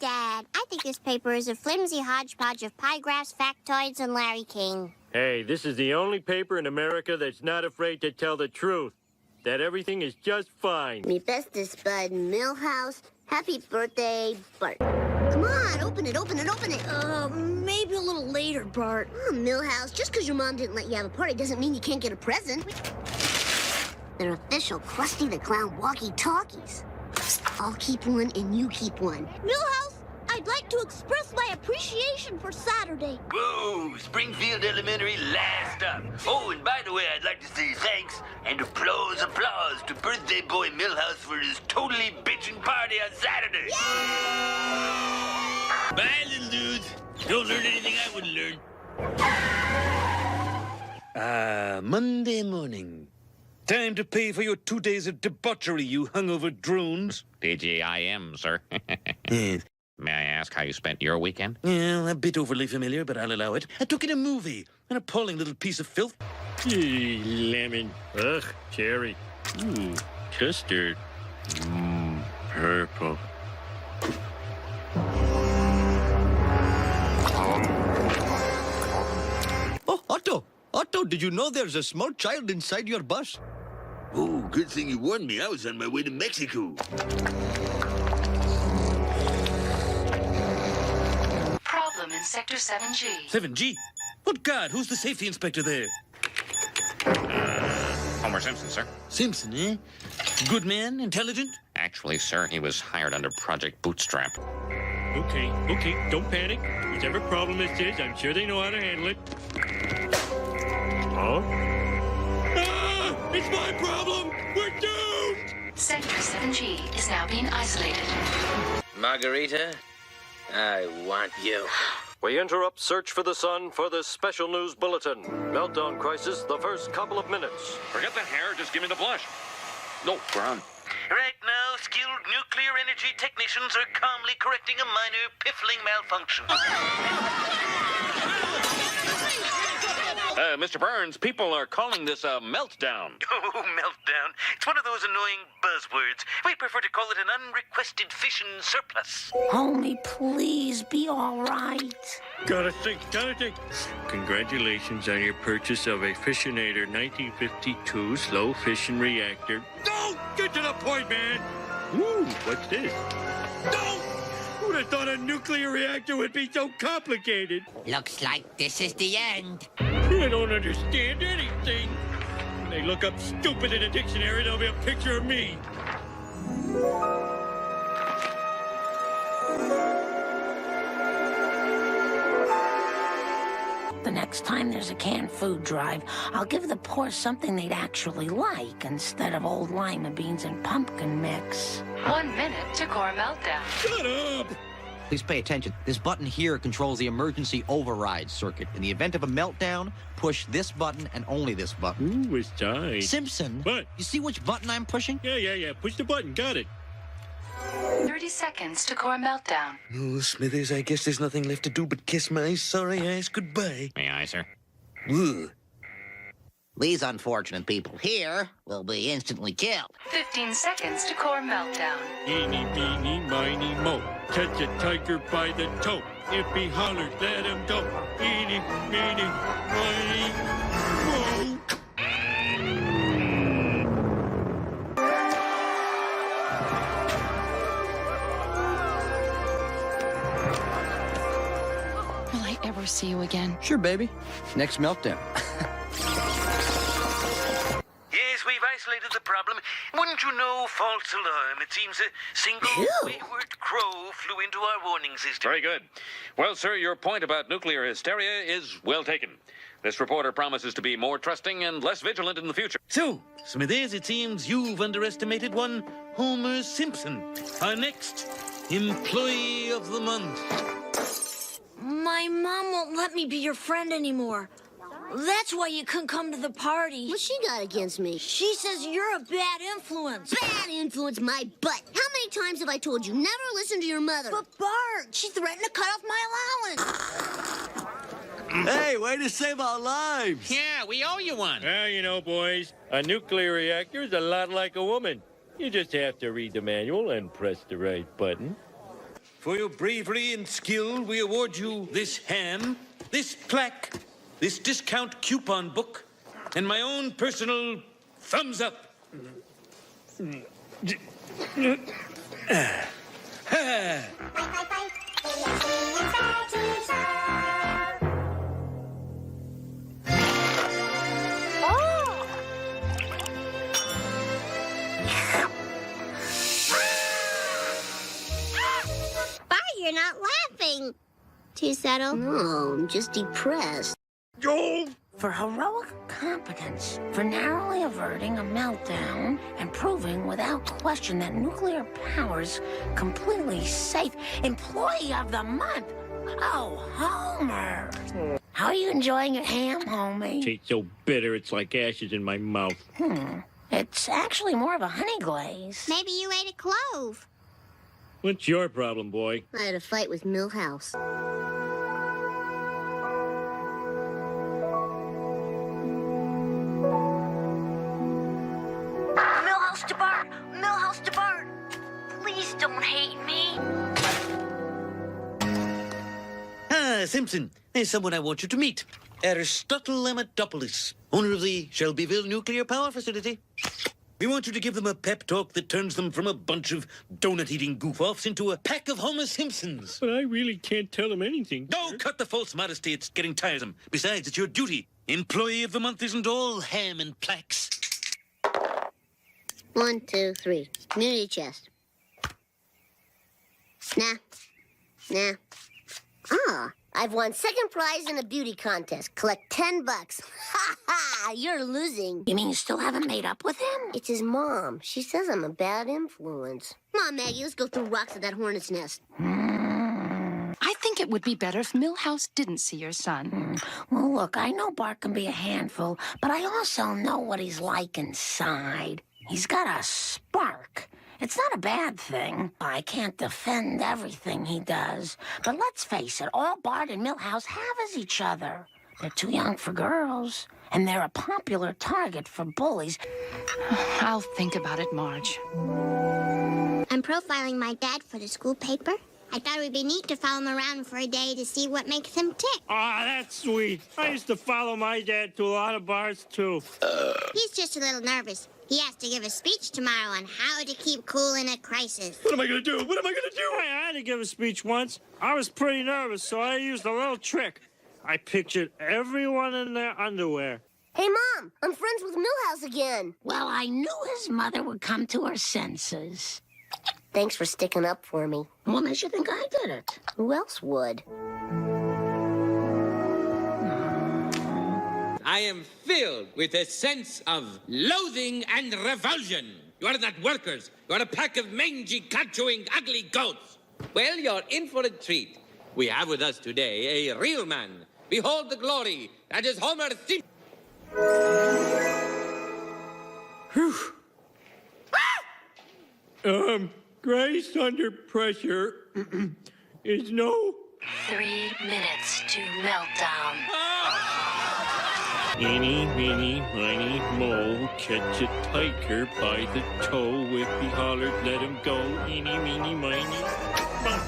Dad. I think this paper is a flimsy hodgepodge of pie graphs, factoids, and Larry King. Hey, this is the only paper in America that's not afraid to tell the truth. That everything is just fine. Me bestest bud, Millhouse. Happy birthday, Bart. Come on, open it, open it, open it. Maybe a little later, Bart. Oh, Millhouse, just because your mom didn't let you have a party doesn't mean you can't get a present. They're official Krusty the Clown walkie-talkies. I'll keep one and you keep one. Millhouse, I'd like to express my appreciation for Saturday. Whoa, Springfield Elementary last up. Oh, and by the way, I'd like to say thanks and applause to birthday boy Millhouse for his totally bitchin' party on Saturday. Yay! Bye, little dudes. Don't learn anything I wouldn't learn. Monday morning. Time to pay for your 2 days of debauchery, you hungover drones. DGIM, sir. Yes. May I ask how you spent your weekend? Yeah, a bit overly familiar, but I'll allow it. I took in a movie, an appalling little piece of filth. Lemon. Ugh, cherry. Ooh, custard. Purple. Oh, Otto! Otto, did you know there's a small child inside your bus? Oh, good thing you warned me. I was on my way to Mexico. Problem in Sector 7G. 7G? Good God, who's the safety inspector there? Homer Simpson, sir. Simpson, eh? Good man, intelligent? Actually, sir, he was hired under Project Bootstrap. Okay, don't panic. Whichever problem this is, I'm sure they know how to handle it. Oh? Ah! It's my problem! We're doomed! Sector 7G is now being isolated. Margarita, I want you. We interrupt Search for the Sun for this special news bulletin. Meltdown crisis, the first couple of minutes. Forget the hair, just give me the blush. No, we're on. Right now, skilled nuclear energy technicians are calmly correcting a minor piffling malfunction. Mr. Burns, people are calling this a meltdown. Oh, meltdown. It's one of those annoying buzzwords. We prefer to call it an unrequested fission surplus. Homie, please be all right. Gotta think. Congratulations on your purchase of a Fissionator 1952 slow fission reactor. Don't get to the point, man! Ooh, what's this? Don't! Who'd have thought a nuclear reactor would be so complicated? Looks like this is the end. I don't understand anything. When they look up stupid in a dictionary, there'll be a picture of me. The next time there's a canned food drive, I'll give the poor something they'd actually like instead of old lima beans and pumpkin mix. 1 minute to core meltdown. Shut up! Please pay attention. This button here controls the emergency override circuit. In the event of a meltdown, push this button and only this button. Ooh, it's time. Simpson, What? you see which button I'm pushing? Yeah. Push the button. Got it. 30 seconds to core meltdown. Oh, Smithers, I guess there's nothing left to do but kiss my sorry ass goodbye. May I, sir? Ugh. These unfortunate people here will be instantly killed. 15 seconds to core meltdown. Eeny, meeny, miny, mo. Catch a tiger by the toe. If he hollers, let him go. Eeny, meeny, miny, mo. Will I ever see you again? Sure, baby. Next meltdown. Yes, we've isolated the problem. Wouldn't you know, false alarm. It seems a single wayward crow flew into our warning system. Very good. Well, sir, your point about nuclear hysteria is well taken. This reporter promises to be more trusting and less vigilant in the future. So, Smithers, it seems you've underestimated one Homer Simpson, our next employee of the month. My mom won't let me be your friend anymore. That's why you couldn't come to the party. What's she got against me? She says you're a bad influence. Bad influence my butt. How many times have I told you never listen to your mother? But Bart, she threatened to cut off my allowance. Hey, way to save our lives. Yeah, we owe you one. Well, you know, boys, a nuclear reactor is a lot like a woman. You just have to read the manual and press the right button. For your bravery and skill, we award you this ham, this plaque, this discount coupon book, and my own personal thumbs up. You're not laughing. Too subtle? No, I'm just depressed. For heroic competence, for narrowly averting a meltdown and proving without question that nuclear power's completely safe. Employee of the month. Oh, Homer. How are you enjoying your ham, homie? Tastes so bitter, it's like ashes in my mouth. It's actually more of a honey glaze. Maybe you ate a clove. What's your problem, boy? I had a fight with Milhouse. Milhouse DeBart! Milhouse DeBart! Please don't hate me. Simpson, there's someone I want you to meet. Aristotle Amatopoulos, owner of the Shelbyville Nuclear Power Facility. We want you to give them a pep talk that turns them from a bunch of donut-eating goof-offs into a pack of Homer Simpsons. But I really can't tell him anything. No, cut the false modesty. It's getting tiresome. Besides, it's your duty. Employee of the month isn't all ham and plaques. 1, 2, 3. Community chest. Nah. Ah, I've won second prize in a beauty contest. Collect $10. Ha ha! You're losing. You mean you still haven't made up with him? It's his mom. She says I'm a bad influence. Come on, Maggie, let's go through rocks at that hornet's nest. I think it would be better if Milhouse didn't see your son. Well, look, I know Bart can be a handful, but I also know what he's like inside. He's got a spark. It's not a bad thing. I can't defend everything he does. But let's face it, all Bart and Milhouse have is each other. They're too young for girls, and they're a popular target for bullies. I'll think about it, Marge. I'm profiling my dad for the school paper. I thought it would be neat to follow him around for a day to see what makes him tick. Ah, that's sweet. I used to follow my dad to a lot of bars, too. He's just a little nervous. He has to give a speech tomorrow on how to keep cool in a crisis. What am I going to do? I had to give a speech once. I was pretty nervous, so I used a little trick. I pictured everyone in their underwear. Hey, Mom, I'm friends with Milhouse again. Well, I knew his mother would come to her senses. Thanks for sticking up for me. What makes you think I did it? Who else would? I am filled with a sense of loathing and revulsion. You are not workers. You are a pack of mangy, cat-chewing, ugly goats. Well, you're in for a treat. We have with us today a real man. Behold the glory. That is Homer Simpson. Grace under pressure is no... 3 minutes to meltdown. Eeny, meeny, miny, moe, catch a tiger by the toe. If he hollered, let him go. Eeny, meeny, miny, moe.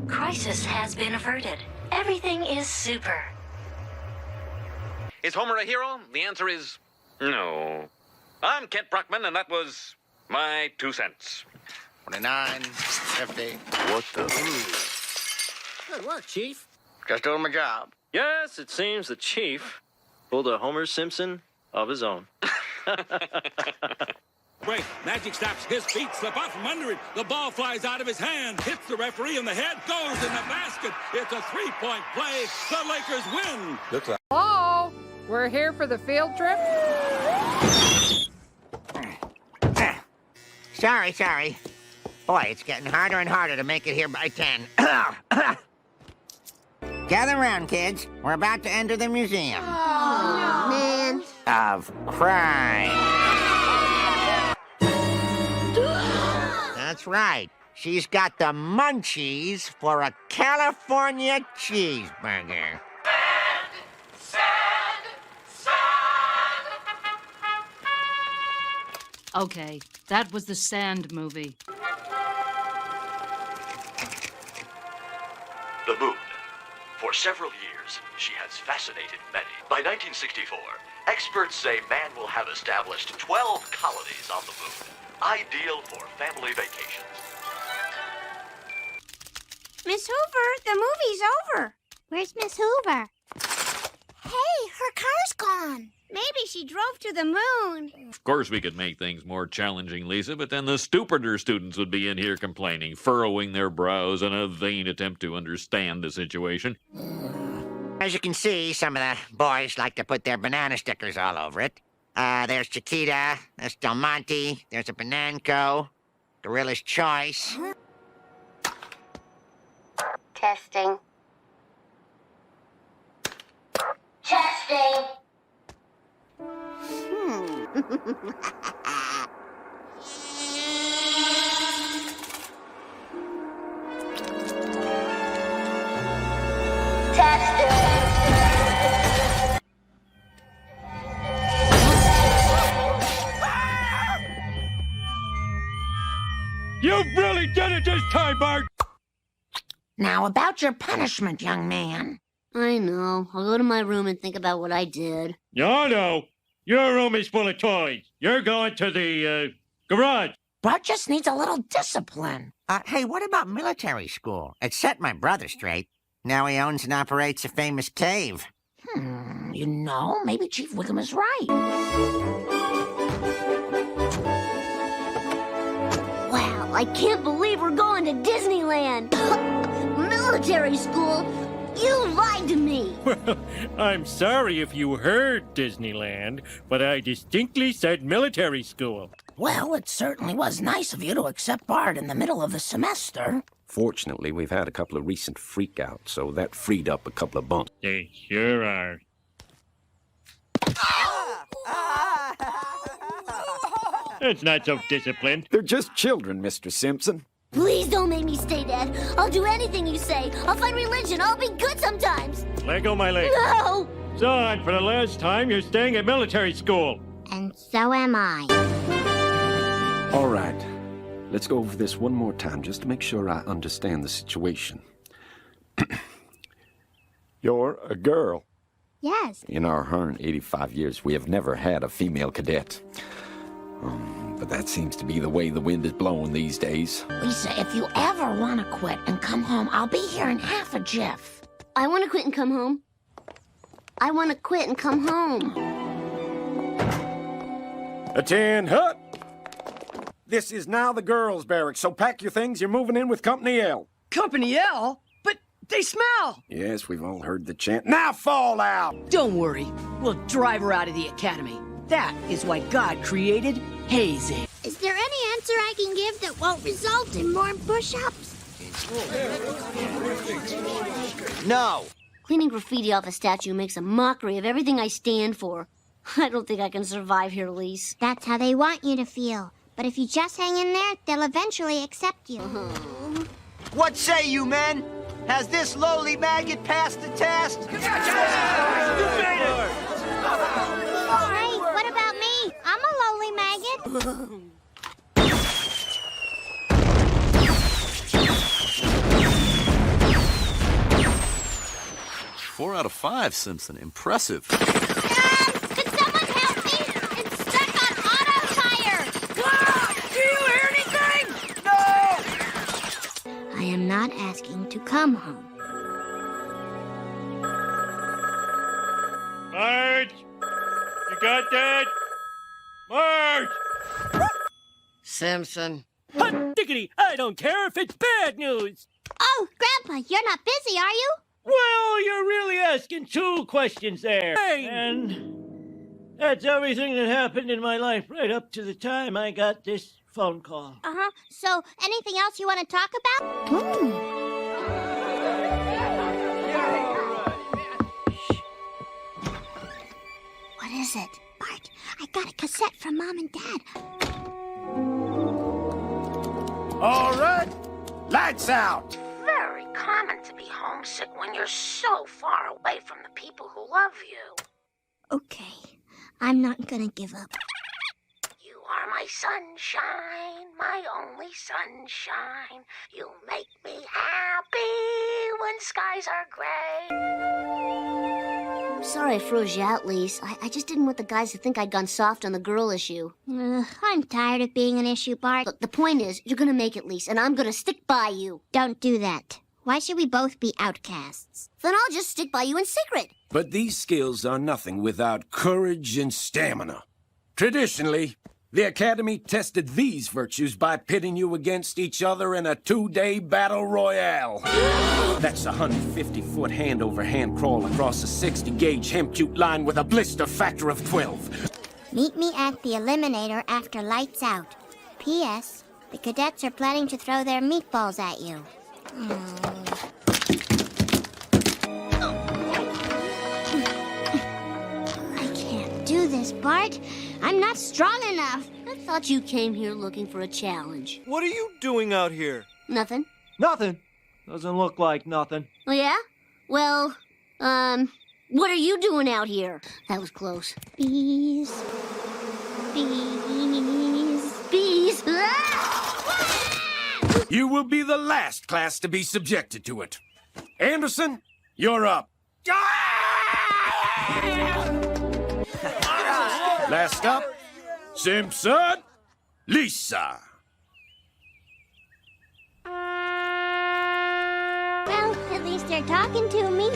Crisis has been averted. Everything is super. Is Homer a hero? The answer is no. I'm Kent Bruckman, and that was my 2 cents. 29, 50. What the? Good work, Chief. Just doing my job. Yes, it seems the Chief pulled a Homer Simpson of his own. Wait, magic stops. His feet slip out from under him. The ball flies out of his hand, hits the referee in the head, goes in the basket. It's a 3-point play. The Lakers win. Looks like. Hello? We're here for the field trip? Sorry. Boy, it's getting harder and harder to make it here by 10. Gather around, kids. We're about to enter the museum. Oh, man. Of crime. That's right. She's got the munchies for a California cheeseburger. Okay, that was the Sand movie. The moon. For several years, she has fascinated many. By 1964, experts say man will have established 12 colonies on the moon, ideal for family vacations. Miss Hoover, the movie's over. Where's Miss Hoover? Hey, her car's gone. Maybe she drove to the moon. Of course we could make things more challenging, Lisa, but then the stupider students would be in here complaining, furrowing their brows in a vain attempt to understand the situation. As you can see, some of the boys like to put their banana stickers all over it. There's Chiquita, there's Del Monte, there's a Bananco, Gorilla's Choice. Testing. Testing. You really did it this time, Bart! Now, about your punishment, young man. I know. I'll go to my room and think about what I did. No. Your room is full of toys. You're going to the, garage. Bart just needs a little discipline. Hey, what about military school? It set my brother straight. Now he owns and operates a famous cave. You know, maybe Chief Wiggum is right. Wow, I can't believe we're going to Disneyland. Military school? You lied to me. Well, I'm sorry if you heard Disneyland, but I distinctly said military school. Well, it certainly was nice of you to accept Bart in the middle of the semester. Fortunately, we've had a couple of recent freakouts, so that freed up a couple of bumps. They sure are. That's not so disciplined. They're just children, Mr. Simpson. Please don't make me stay, Dad. I'll do anything you say. I'll find religion. I'll be good sometimes. Let go my leg. No! Son, for the last time, you're staying at military school. And so am I. All right. Let's go over this one more time just to make sure I understand the situation. You're a girl. Yes. In our 185 years, we have never had a female cadet. But that seems to be the way the wind is blowing these days. Lisa, if you ever want to quit and come home, I'll be here in half a jiff. I want to quit and come home. I want to quit and come home. Attend hut! This is now the girls' barracks, so pack your things. You're moving in with Company L. Company L? But they smell! Yes, we've all heard the chant. Now fall out! Don't worry. We'll drive her out of the academy. That is why God created hazing. Is there any answer I can give that won't result in more push-ups? No. Cleaning graffiti off a statue makes a mockery of everything I stand for. I don't think I can survive here, Lise. That's how they want you to feel. But if you just hang in there, they'll eventually accept you. What say you, men? Has this lowly maggot passed the test? Hey, what about me? I'm a lowly maggot. 4 out of 5, Simpson. Impressive. Can someone help me? It's stuck on auto tire. Do you hear anything? I am not asking to come home. Marge! You got that? Marge! Simpson. Hot diggity! I don't care if it's bad news! Oh, Grandpa, you're not busy, are you? Well, you're really asking 2 questions there. Hey. And that's everything that happened in my life right up to the time I got this phone call. Uh-huh. So, anything else you want to talk about? What is it? Bart, I got a cassette from Mom and Dad. All right, lights out! Very common to be homesick when you're so far away from the people who love you. Okay, I'm not gonna give up. You are my sunshine, my only sunshine. You make me happy when skies guys are great. Sorry I froze you out, Lise. I just didn't want the guys to think I'd gone soft on the girl issue. I'm tired of being an issue, Bart. Look, the point is, you're gonna make it, Lise, and I'm gonna stick by you. Don't do that. Why should we both be outcasts? Then I'll just stick by you in secret. But these skills are nothing without courage and stamina. Traditionally, the Academy tested these virtues by pitting you against each other in a 2-day battle royale. That's a 150-foot hand-over-hand crawl across a 60-gauge hemp jute line with a blister factor of 12. Meet me at the Eliminator after lights out. P.S. The cadets are planning to throw their meatballs at you. I can't do this, Bart. I'm not strong enough. I thought you came here looking for a challenge. What are you doing out here? Nothing. Nothing. Doesn't look like nothing. Oh, yeah? Well, what are you doing out here? That was close. Bees. Bees. Bees. You will be the last class to be subjected to it. Anderson, you're up. Last up, Simpson, Lisa. Well, at least they're talking to me.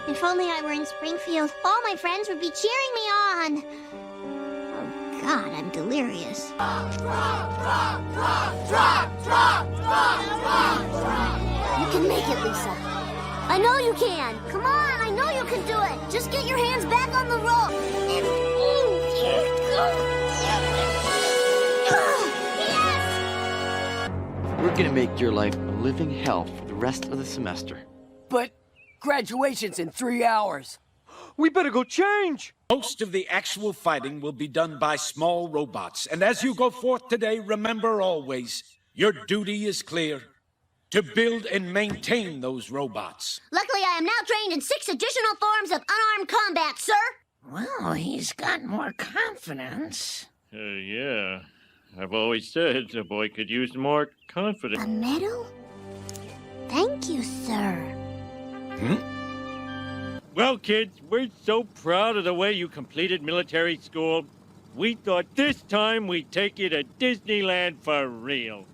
If only I were in Springfield, all my friends would be cheering me on. Oh, God, I'm delirious. You can make it, Lisa. I know you can. Come on, I know you can do it. Just get your hands back on the rope. We're gonna make your life a living hell for the rest of the semester. But graduation's in 3 hours. We better go change. Most of the actual fighting will be done by small robots. And as you go forth today, remember always, your duty is clear. To build and maintain those robots. Luckily, I am now trained in 6 additional forms of unarmed combat, sir. Well, he's got more confidence. Yeah. I've always said a boy could use more confidence. A medal? Thank you, sir. Well, kids, we're so proud of the way you completed military school. We thought this time we'd take you to Disneyland for real.